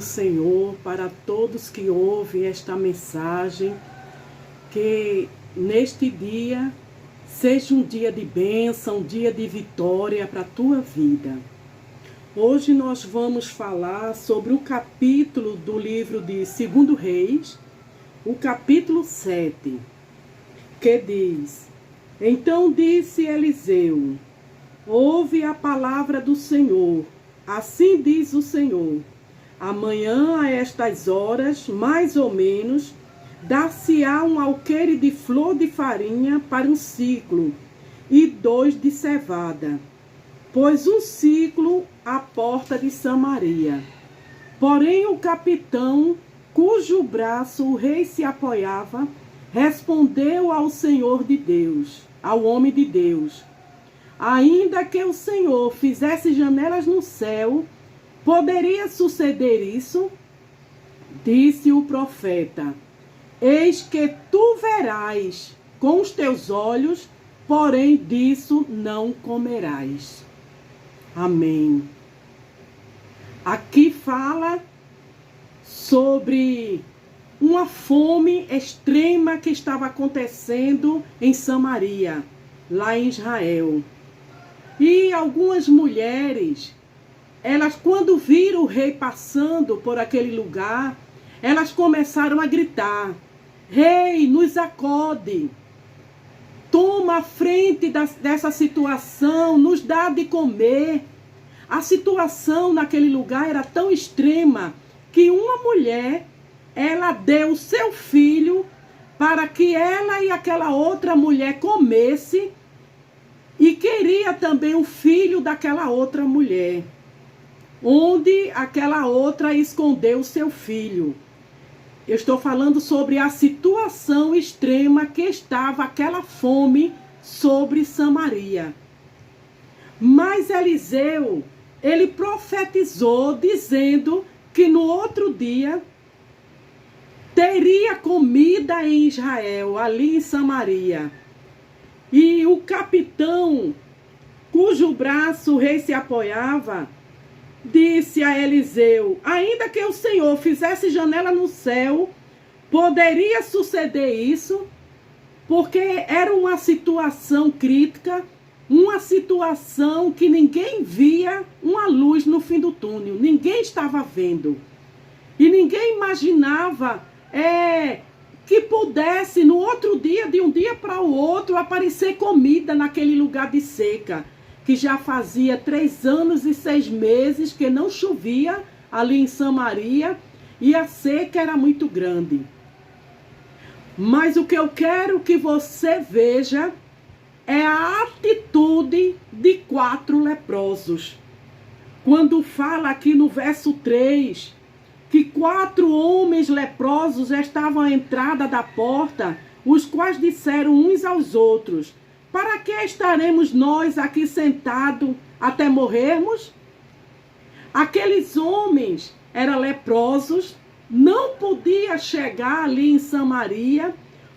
Senhor para todos que ouvem esta mensagem, que neste dia seja um dia de bênção, um dia de vitória para a tua vida. Hoje nós vamos falar sobre o capítulo do livro de 2 Reis, o capítulo 7, que diz: Então disse Eliseu: ouve a palavra do Senhor, assim diz o Senhor, amanhã a estas horas, mais ou menos, dar-se-á um alqueire de flor de farinha para um ciclo, e 2 de cevada, pois um ciclo à porta de Samaria. Porém o capitão, cujo braço o rei se apoiava, respondeu ao Senhor de Deus, ao homem de Deus: ainda que o Senhor fizesse janelas no céu, poderia suceder isso? Disse o profeta: eis que tu verás com os teus olhos, porém disso não comerás. Amém. Aqui fala sobre uma fome extrema que estava acontecendo em Samaria, lá em Israel. E algumas mulheres, elas quando viram o rei passando por aquele lugar, elas começaram a gritar: rei, nos acode, toma a frente dessa situação, nos dá de comer. A situação naquele lugar era tão extrema que uma mulher, ela deu o seu filho para que ela e aquela outra mulher comesse, e queria também o filho daquela outra mulher, onde aquela outra escondeu o seu filho. Eu estou falando sobre a situação extrema que estava aquela fome sobre Samaria. Mas Eliseu, ele profetizou dizendo que no outro dia teria comida em Israel, ali em Samaria. E o capitão, cujo braço o rei se apoiava, disse a Eliseu: ainda que o Senhor fizesse janela no céu, poderia suceder isso? Porque era uma situação crítica, uma situação que ninguém via uma luz no fim do túnel, ninguém estava vendo. E ninguém imaginava que pudesse no outro dia, de um dia para o outro, aparecer comida naquele lugar de seca, que já fazia 3 anos e 6 meses que não chovia ali em Samaria, e a seca era muito grande. Mas o que eu quero que você veja é a atitude de 4 leprosos. Quando fala aqui no verso 3, que 4 homens leprosos estavam à entrada da porta, os quais disseram uns aos outros: para que estaremos nós aqui sentados até morrermos? Aqueles homens eram leprosos, não podiam chegar ali em Samaria,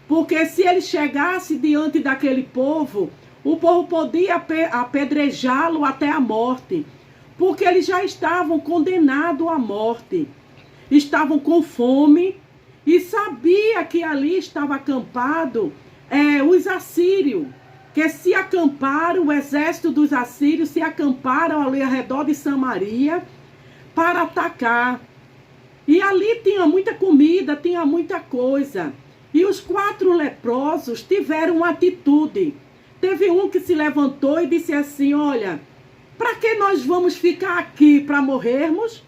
porque se ele chegasse diante daquele povo, o povo podia apedrejá-lo até a morte, porque eles já estavam condenados à morte. Estavam com fome e sabia que ali estava acampado os assírios, que se acamparam, o exército dos assírios se acamparam ali ao redor de Samaria para atacar. E ali tinha muita comida, tinha muita coisa. E os 4 leprosos tiveram uma atitude. Teve um que se levantou e disse assim: olha, para que nós vamos ficar aqui para morrermos?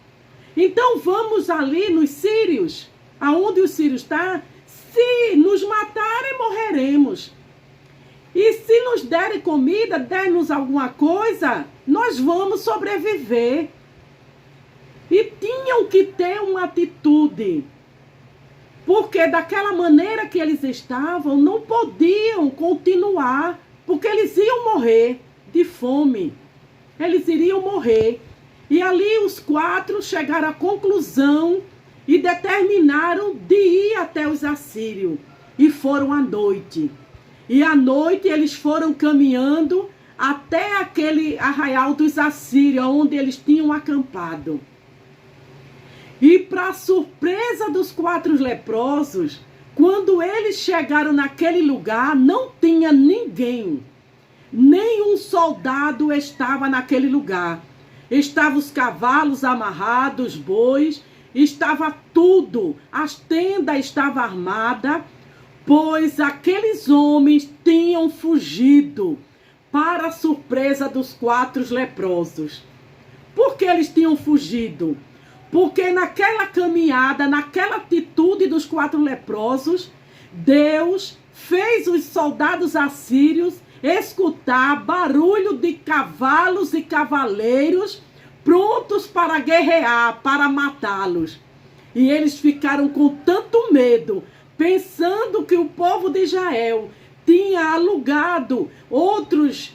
Então vamos ali nos sírios, aonde os sírios estão. Se nos matarem, morreremos. E se nos derem comida, der-nos alguma coisa, nós vamos sobreviver. E tinham que ter uma atitude, porque daquela maneira que eles estavam, não podiam continuar, porque eles iam morrer de fome. Eles iriam morrer. E ali os 4 chegaram à conclusão e determinaram de ir até os assírios. E foram à noite. E à noite eles foram caminhando até aquele arraial dos assírios, onde eles tinham acampado. E para surpresa dos 4 leprosos, quando eles chegaram naquele lugar, não tinha ninguém. Nenhum soldado estava naquele lugar. Estavam os cavalos amarrados, bois, estava tudo. As tendas estavam armadas, pois aqueles homens tinham fugido, para a surpresa dos 4 leprosos. Por que eles tinham fugido? Porque naquela caminhada, naquela atitude dos 4 leprosos, Deus fez os soldados assírios escutar barulho de cavalos e cavaleiros prontos para guerrear, para matá-los. E eles ficaram com tanto medo, pensando que o povo de Israel tinha alugado outros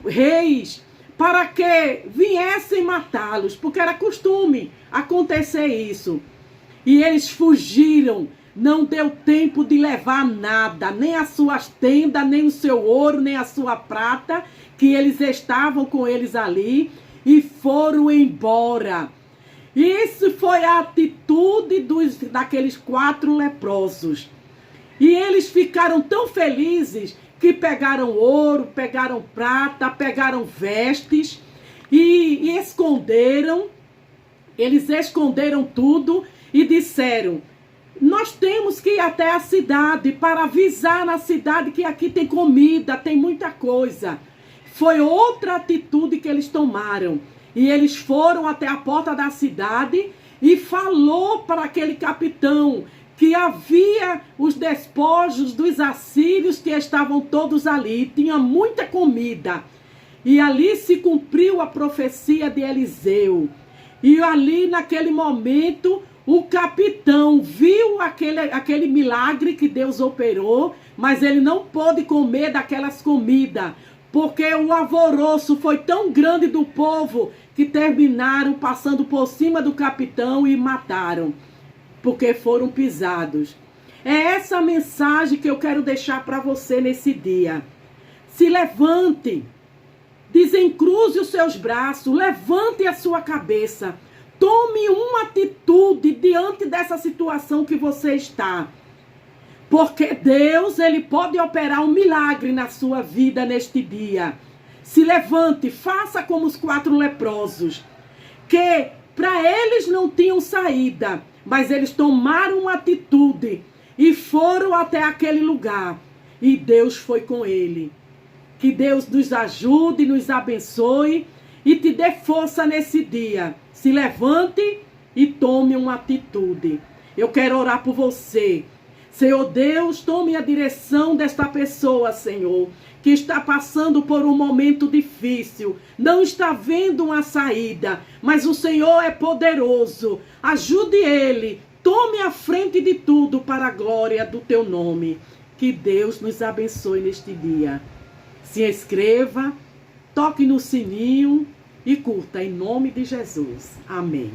reis para que viessem matá-los, porque era costume acontecer isso. E eles fugiram, não deu tempo de levar nada, nem as suas tendas, nem o seu ouro, nem a sua prata, que eles estavam com eles ali, e foram embora. Isso foi a atitude daqueles 4 leprosos. E eles ficaram tão felizes que pegaram ouro, pegaram prata, pegaram vestes e esconderam. Eles esconderam tudo e disseram: nós temos que ir até a cidade para avisar na cidade que aqui tem comida, tem muita coisa. Foi outra atitude que eles tomaram. E eles foram até a porta da cidade e falou para aquele capitão que havia os despojos dos assírios que estavam todos ali. Tinha muita comida. E ali se cumpriu a profecia de Eliseu. E ali, naquele momento, o capitão viu aquele milagre que Deus operou, mas ele não pôde comer daquelas comidas, porque o alvoroço foi tão grande do povo que terminaram passando por cima do capitão e mataram, porque foram pisados. É essa mensagem que eu quero deixar para você nesse dia. Se levante, desencruze os seus braços, levante a sua cabeça. Tome uma atitude diante dessa situação que você está. Porque Deus, Ele pode operar um milagre na sua vida neste dia. Se levante, faça como os 4 leprosos, que para eles não tinham saída, mas eles tomaram uma atitude e foram até aquele lugar. E Deus foi com ele. Que Deus nos ajude, nos abençoe e te dê força nesse dia. Se levante e tome uma atitude. Eu quero orar por você. Senhor Deus, tome a direção desta pessoa, Senhor, que está passando por um momento difícil, não está vendo uma saída, mas o Senhor é poderoso. Ajude ele, tome a frente de tudo para a glória do teu nome. Que Deus nos abençoe neste dia. Se inscreva, toque no sininho e curta em nome de Jesus. Amém.